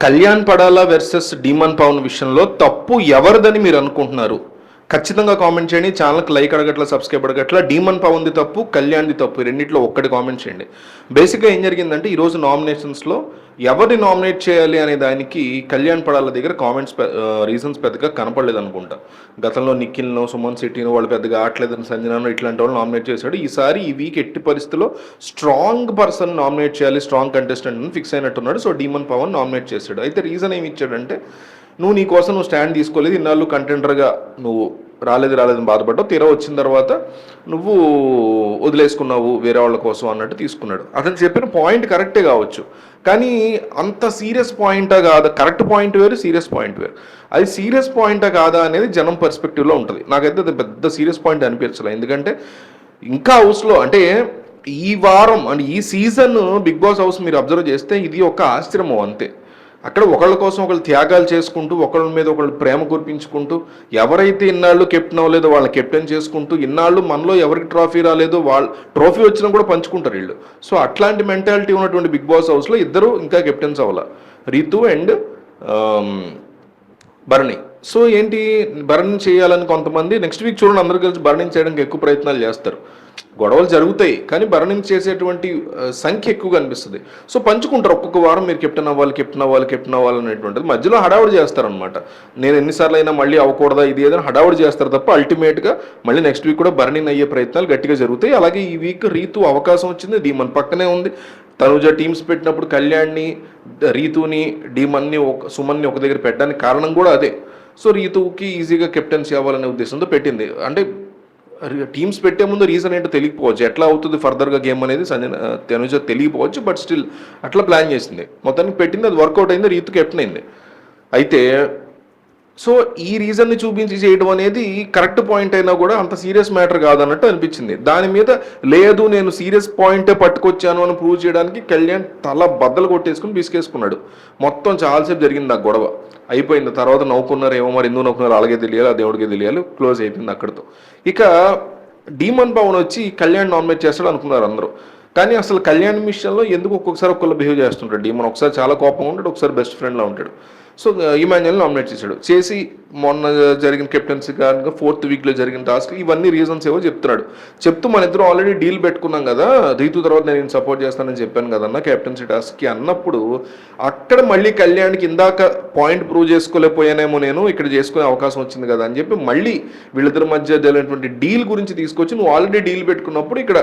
కళ్యాణ్ పడాలా versus demon Pawan విషయంలో తప్పు ఎవరిదని మీరు అనుకుంటున్నారు? ఖచ్చితంగా కామెంట్ చేయండి. ఛానల్కి లైక్ అడగట్లా, సబ్స్క్రైబ్ అడగట్లా. డీమన్ పవన్ది తప్పు, కళ్యాణ్ది తప్పు, రెండిట్లో ఒక్కటి కామెంట్ చేయండి. బేసిక్గా ఏం జరిగిందంటే ఈరోజు నామినేషన్స్లో ఎవరిని నామినేట్ చేయాలి అనే దానికి కళ్యాణ్ పడాల దగ్గర రీజన్స్ పెద్దగా కనపడలేదు అనుకుంటా. గతంలో నిఖిల్ను, సుమన్ శెట్టిను వాళ్ళు పెద్దగా ఆడలేదని సంజనాను ఇట్లాంటి వాళ్ళు నామినేట్ చేశాడు. ఈసారి ఈ వీక్ ఎట్టి పరిస్థితిలో స్ట్రాంగ్ పర్సన్ నామినేట్ చేయాలి, స్ట్రాంగ్ కంటెస్టెంట్ ఫిక్స్ అయినట్టున్నాడు. సో డీమన్ పవన్ నామినేట్ చేశాడు. అయితే రీజన్ ఏమి ఇచ్చాడంటే, నువ్వు నీ కోసం నువ్వు స్టాండ్ తీసుకోలేదు, ఇన్నాళ్ళు కంటెండర్గా నువ్వు రాలేదని బాధపడ్డావు, తీరా వచ్చిన తర్వాత నువ్వు వదిలేసుకున్నావు వేరే వాళ్ళ కోసం అన్నట్టు తీసుకున్నాడు. అతను చెప్పిన పాయింట్ కరెక్టే కావచ్చు, కానీ అంత సీరియస్ పాయింటా కాదా? కరెక్ట్ పాయింట్ వేరు, సీరియస్ పాయింట్ వేరు. అది సీరియస్ పాయింటా కాదా అనేది జనం పర్స్పెక్టివ్లో ఉంటుంది. నాకైతే అది పెద్ద సీరియస్ పాయింట్ అనిపించలే. ఎందుకంటే ఇంకా హౌస్లో అంటే ఈ వారం అంటే ఈ సీజన్ బిగ్ బాస్ హౌస్ మీరు అబ్జర్వ్ చేస్తే ఇది ఒక ఆశ్రమం అంతే. అక్కడ ఒకళ్ళ కోసం ఒకళ్ళు త్యాగాలు చేసుకుంటూ, ఒకళ్ళ మీద ఒకళ్ళు ప్రేమ కురిపించుకుంటూ, ఎవరైతే ఇన్నాళ్ళు కెప్టెన్ అవ్వలేదో వాళ్ళని కెప్టెన్ చేసుకుంటూ, ఇన్నాళ్ళు మనలో ఎవరికి ట్రోఫీ రాలేదో వాళ్ళు ట్రోఫీ వచ్చినా కూడా పంచుకుంటారు వీళ్ళు. సో అట్లాంటి మెంటాలిటీ ఉన్నటువంటి బిగ్ బాస్ హౌస్లో ఇద్దరు ఇంకా కెప్టెన్స్ అవ్వాల, రీతు అండ్ బర్నీ. సో ఏంటి, బర్నింగ్ చేయాలని కొంతమంది నెక్స్ట్ వీక్ చూడండి అందరూ కలిసి బర్నింగ్ చేయడానికి ఎక్కువ ప్రయత్నాలు చేస్తారు. గొడవలు జరుగుతాయి కానీ బర్నింగ్ చేసేటువంటి సంఖ్య ఎక్కువగా అనిపిస్తుంది. సో పంచుకుంటారు, ఒక్కొక్క వారం మీరు కెప్టెన్ అవ్వాలి అనేటువంటిది మధ్యలో హడావుడి చేస్తారనమాట. నేను ఎన్నిసార్లు అయినా మళ్ళీ అవ్వకూడదా ఇది ఏదైనా హడావుడి చేస్తారు తప్ప అల్టిమేట్గా మళ్ళీ నెక్స్ట్ వీక్ కూడా బర్నింగ్ అయ్యే ప్రయత్నాలు గట్టిగా జరుగుతాయి. అలాగే ఈ వీక్ రీతు అవకాశం వచ్చింది, డీమన్ పక్కనే ఉంది. తనుజ టీమ్స్ పెట్టినప్పుడు కళ్యాణ్ని, రీతుని, డీమన్ని, సుమన్ని ఒక దగ్గర పెట్టడానికి కారణం కూడా అదే. సో రీతుకి ఈజీగా కెప్టెన్సీ అవ్వాలనే ఉద్దేశంతో పెట్టింది. అంటే టీమ్స్ పెట్టే ముందు రీజన్ ఏంటో తెలియకపోవచ్చు, ఎట్లా అవుతుంది ఫర్దర్గా గేమ్ అనేది తనుజ తెలియకపోవచ్చు, బట్ స్టిల్ అట్లా ప్లాన్ చేసింది. మొత్తానికి పెట్టింది, అది వర్కౌట్ అయింది, రీతు కెప్టెన్ అయింది. అయితే సో ఈ రీజన్ని చూపించి చేయడం అనేది కరెక్ట్ పాయింట్ అయినా కూడా అంత సీరియస్ మ్యాటర్ కాదన్నట్టు అనిపించింది. దాని మీద లేదు నేను సీరియస్ పాయింటే పట్టుకొచ్చాను అని ప్రూవ్ చేయడానికి కళ్యాణ్ తల బద్దలు కొట్టేసుకుని బిసికేసుకున్నాడు. మొత్తం చాలాసేపు జరిగింది ఆ గొడవ, అయిపోయింది. తర్వాత నవ్వుకున్నారు, ఏమో మరి ఎందుకు నవ్వుకున్నారు అలాగే తెలియాలి, ఆ దేవుడికి తెలియాలి, క్లోజ్ అయిపోయింది అక్కడితో. ఇక డీమన్ పవన్ వచ్చి కళ్యాణ్ నామినేట్ చేస్తాడు అనుకున్నారు అందరూ. కానీ అసలు కళ్యాణ్ విషయంలో ఎందుకు ఒక్కొక్కసారి ఒక్కళ్ళు బిహేవ్ చేస్తుంటాడు. డీమన్ ఒకసారి చాలా కోపంగా ఉంటాడు, ఒకసారి బెస్ట్ ఫ్రెండ్లా ఉంటాడు. సో ఇమాన్యుయల్ నామినేట్ చేశాడు. చేసి మొన్న జరిగిన కెప్టెన్సీ కానీ 4th వీక్లో జరిగిన టాస్క్ ఇవన్నీ రీజన్స్ ఏవో చెప్తున్నాడు. చెప్తూ మన ఇద్దరు ఆల్రెడీ డీల్ పెట్టుకున్నాం కదా, రీతు తర్వాత నేను సపోర్ట్ చేస్తానని చెప్పాను కదన్నా కెప్టెన్సీ టాస్క్కి అన్నప్పుడు అక్కడ మళ్ళీ కళ్యాణ్కి ఇందాక పాయింట్ ప్రూవ్ చేసుకోలేకపోయానేమో, నేను ఇక్కడ చేసుకునే అవకాశం వచ్చింది కదా అని చెప్పి మళ్ళీ వీళ్ళిద్దరి మధ్య జరిగినటువంటి డీల్ గురించి తీసుకొచ్చి నువ్వు ఆల్రెడీ డీల్ పెట్టుకున్నప్పుడు ఇక్కడ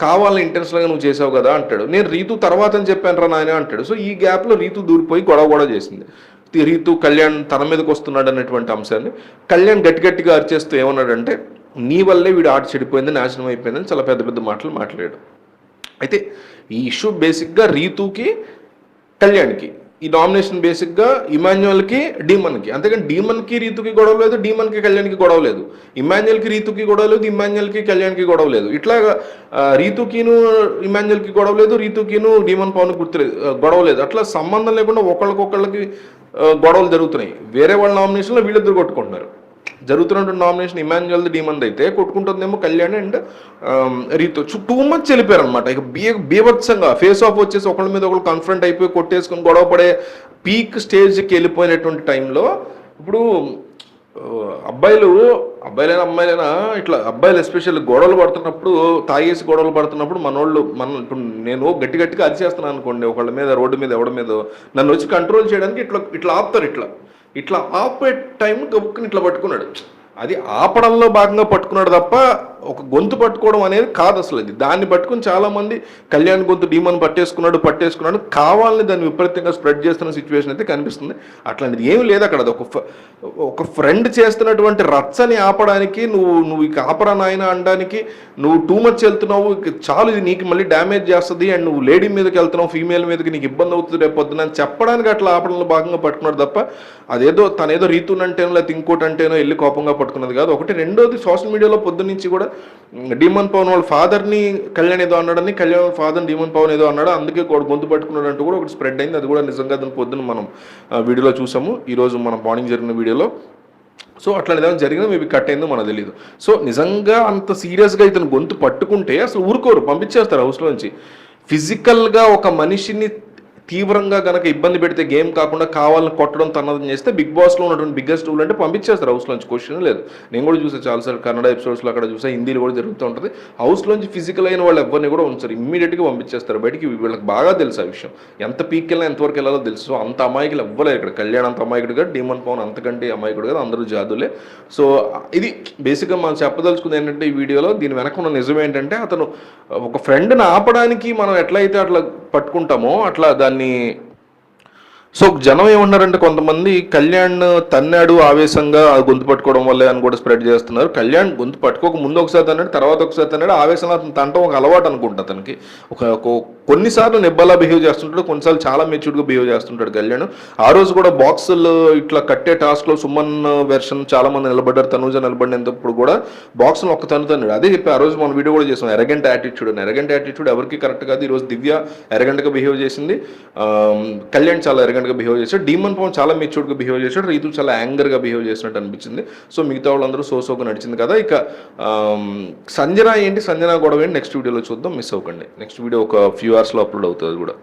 కావాలని ఇంటెన్షనల్గా నువ్వు చేసావు కదా అంటాడు. నేను రీతు తర్వాత అని చెప్పాను రా నాయన అంటాడు. సో ఈ గ్యాప్లో రీతు దూరిపోయి గొడవ చేసింది. రీతు కళ్యాణ్ తన మీదకి వస్తున్నాడు అనేటువంటి అంశాన్ని కళ్యాణ్ గట్టిగా అరిచేస్తూ ఏమన్నాడంటే, నీ వల్లే వీడు ఆట చెడిపోయింది, నాశనం అయిపోయిందని చాలా పెద్ద మాటలు మాట్లాడాడు. అయితే ఈ ఇష్యూ బేసిక్గా రీతుకి కళ్యాణ్కి, ఈ నామినేషన్ బేసిక్గా ఇమాన్యుయల్కి డీమన్కి. అంతేకాని డీమన్కి రీతుకి గొడవ లేదు, డీమన్కి కళ్యాణ్కి గొడవ లేదు, ఇమాన్యుయల్కి రీతుకి గొడవ లేదు, ఇమాన్యుయల్కి కళ్యాణ్కి గొడవ లేదు. ఇట్లాగా రీతుకిను ఇమాన్యుయల్కి గొడవ లేదు, రీతుకిను డీమన్ పవన్ గొడవ లేదు. అట్లా సంబంధం లేకుండా ఒకళ్ళకొకళ్ళకి గొడవలు జరుగుతున్నాయి. వేరే వాళ్ళ నామినేషన్లో వీళ్ళిద్దరు కొట్టుకుంటున్నారు. జరుగుతున్నటువంటి నామినేషన్ ఇమాన్యుయల్ది డీమన్ది అయితే కొట్టుకుంటుందేమో Kalyan and Rithu. Too much వెళ్ళిపోయారు అనమాట. ఇక బీభత్సంగా ఫేస్ ఆఫ్ వచ్చేసి ఒకళ్ళ మీద ఒకళ్ళు కన్ఫ్రంట్ అయిపోయి కొట్టేసుకొని గొడవ పడే పీక్ స్టేజ్కి వెళ్ళిపోయినటువంటి టైంలో ఇప్పుడు అబ్బాయిలైనా అమ్మాయిలైనా ఇట్లా అబ్బాయిలు ఎస్పెషల్లీ గొడవలు పడుతున్నప్పుడు, తాగేసి గొడవలు పడుతున్నప్పుడు ఇప్పుడు నేను గట్టిగా అరిచేస్తున్నాను అనుకోండి ఒకళ్ళ మీద, రోడ్డు మీద ఎవడి మీద, నన్ను వచ్చి కంట్రోల్ చేయడానికి ఇట్లా ఆపుతారు. ఇట్లా ఆపే టైం గబుక్కుని ఇట్లా పట్టుకున్నాడు. అది ఆపడంలో భాగంగా పట్టుకున్నాడు తప్ప ఒక గొంతు పట్టుకోవడం అనేది కాదు అసలు. అది దాన్ని పట్టుకుని చాలామంది కళ్యాణ్ గొంతు డీమన్ పట్టేసుకున్నాడు కావాలని దాన్ని విపరీతంగా స్ప్రెడ్ చేస్తున్న సిచ్యువేషన్ అయితే కనిపిస్తుంది. అట్లాంటిది ఏమి లేదు అక్కడ. అది ఒక ఫ్రెండ్ చేస్తున్నటువంటి రచ్చని ఆపడానికి నువ్వు ఇక ఆపరా నాయన అనడానికి నువ్వు టూ మచ్ వెళ్తున్నావు, చాలు ఇది నీకు మళ్ళీ డ్యామేజ్ చేస్తుంది, అండ్ నువ్వు లేడీ మీదకి వెళ్తున్నావు, ఫీమేల్ మీదకి నీకు ఇబ్బంది అవుతుంది రేపు పొద్దున అని చెప్పడానికి అట్లా ఆపడంలో భాగంగా పట్టుకున్నాడు తప్ప తనేదో రీతునంటేనో లేకపోతే ఇంకోటి అంటేనో వెళ్ళి కోపంగా పట్టుకున్నది కాదు. ఒకటి. రెండోది, సోషల్ మీడియాలో పొద్దున్న నుంచి కూడా డీమన్ పవన్ వాళ్ళ ఫాదర్ని కళ్యాణ్ ఏదో అన్నాడని, కళ్యాణ్ ఫాదర్ డీమన్ పవన్ ఏదో అన్నాడు, అందుకే గొంతు పట్టుకున్నాడు అంటూ కూడా ఒకటి స్ప్రెడ్ అయింది. అది కూడా నిజంగా దాని పొద్దున్న మనం వీడియోలో చూసాము, ఈరోజు మన మార్నింగ్ జరిగిన వీడియోలో. సో అట్లా ఏదైనా జరిగినా మేబీ కట్ అయిందో మనకు తెలియదు. సో నిజంగా అంత సీరియస్గా ఇతను గొంతు పట్టుకుంటే అసలు ఊరుకోరు, పంపించేస్తారు హౌస్లో నుంచి. ఫిజికల్గా ఒక మనిషిని తీవ్రంగా కనుక ఇబ్బంది పెడితే గేమ్ కాకుండా కావాలని కొట్టడం తన్నదం చేస్తే బిగ్ బాస్లో ఉన్నటువంటి బిగ్గెస్ట్ రూల్ అంటే పంపించేస్తారు హౌస్లోంచి, క్వశ్చన్ లేదు. నేను కూడా చూసాను చాలాసార్లు కన్నడ ఎపిసోడ్స్లో అక్కడ చూసా, హిందీలో కూడా జరుగుతూ ఉంటుంది. హౌస్లోంచి ఫిజికల్ అయిన వాళ్ళు ఎవరిని కూడా ఉంచారు, ఇమ్మీడియట్గా పంపించేస్తారు బయటికి. వీళ్ళకి బాగా తెలుసు ఆ విషయం, ఎంత పీక్ వెళ్ళినా ఎంతవరకు వెళ్ళాలో తెలుసు. సో అంత అమాయకులు ఎవ్వలేదు ఇక్కడ. కళ్యాణ్ అంత అమాయకుడు కాదు, డీమన్ పవన్ అంతకంటే అమాయకుడు కాదు, అందరూ జాదులే. సో ఇది బేసిక్గా మనం చెప్పదలుచుకుంది ఏంటంటే ఈ వీడియోలో, దీని వెనక ఉన్న నిజం ఏంటంటే అతను ఒక ఫ్రెండ్ని ఆపడానికి మనం ఎట్లయితే అట్లా పట్టుకుంటామో అట్లా దాన్ని. సో జనం ఏమన్నారంటే కొంతమంది కళ్యాణ్ తన్నాడు ఆవేశంగా గొంతు పట్టుకోవడం వల్లే అని కూడా స్ప్రెడ్ చేస్తున్నారు. కళ్యాణ్ గొంతు పట్టుకోక ముందు ఒకసారి తన్నాడు, తర్వాత ఒకసారి తన్నాడు. ఆవేశంలో అతను తంటం ఒక అలవాటు అనుకుంటా అతనికి. కొన్నిసార్లు నిబ్బలా బిహేవ్ చేస్తుంటాడు, కొన్నిసార్లు చాలా మెచ్యూర్డ్గా బిహేవ్ చేస్తుంటాడు కళ్యాణ్. ఆ రోజు కూడా బాక్సులు ఇట్లా కట్టే టాస్క్లో సుమన్ వెర్షన్ చాలా మంది నిలబడ్డారు, తనూజ నిలబడినంతప్పుడు కూడా బాక్సులు ఒక్క తన్నాడు. అదే చెప్పి ఆ రోజు మనం వీడియో కూడా చేసాం, ఎరగెంట్ యాటిట్యూడ్ ఎవరికి కరెక్ట్ కాదు. ఈరోజు దివ్య ఎరగెంట్గా బిహేవ్ చేసింది, కళ్యాణ్ చాలా ఎరగెంట్గా బిహేవ్ చేశాడు, డీమన్ పవన్ చాలా మెచ్యూర్డ్గా బిహేవ్ చేశాడు, రీతు చాలా యాంగర్గా బిహేవ్ చేసినట్టు అనిపించింది. సో మిగతా వాళ్ళందరూ సోగా నడిచింది కదా. ఇక సంజన గొడవ ఏంటి నెక్స్ట్ వీడియోలో చూద్దాం, మిస్ అవ్వకండి. నెక్స్ట్ వీడియో ఒక ఫ్యూ అవర్స్లో అప్లోడ్ అవుతుంది కూడా.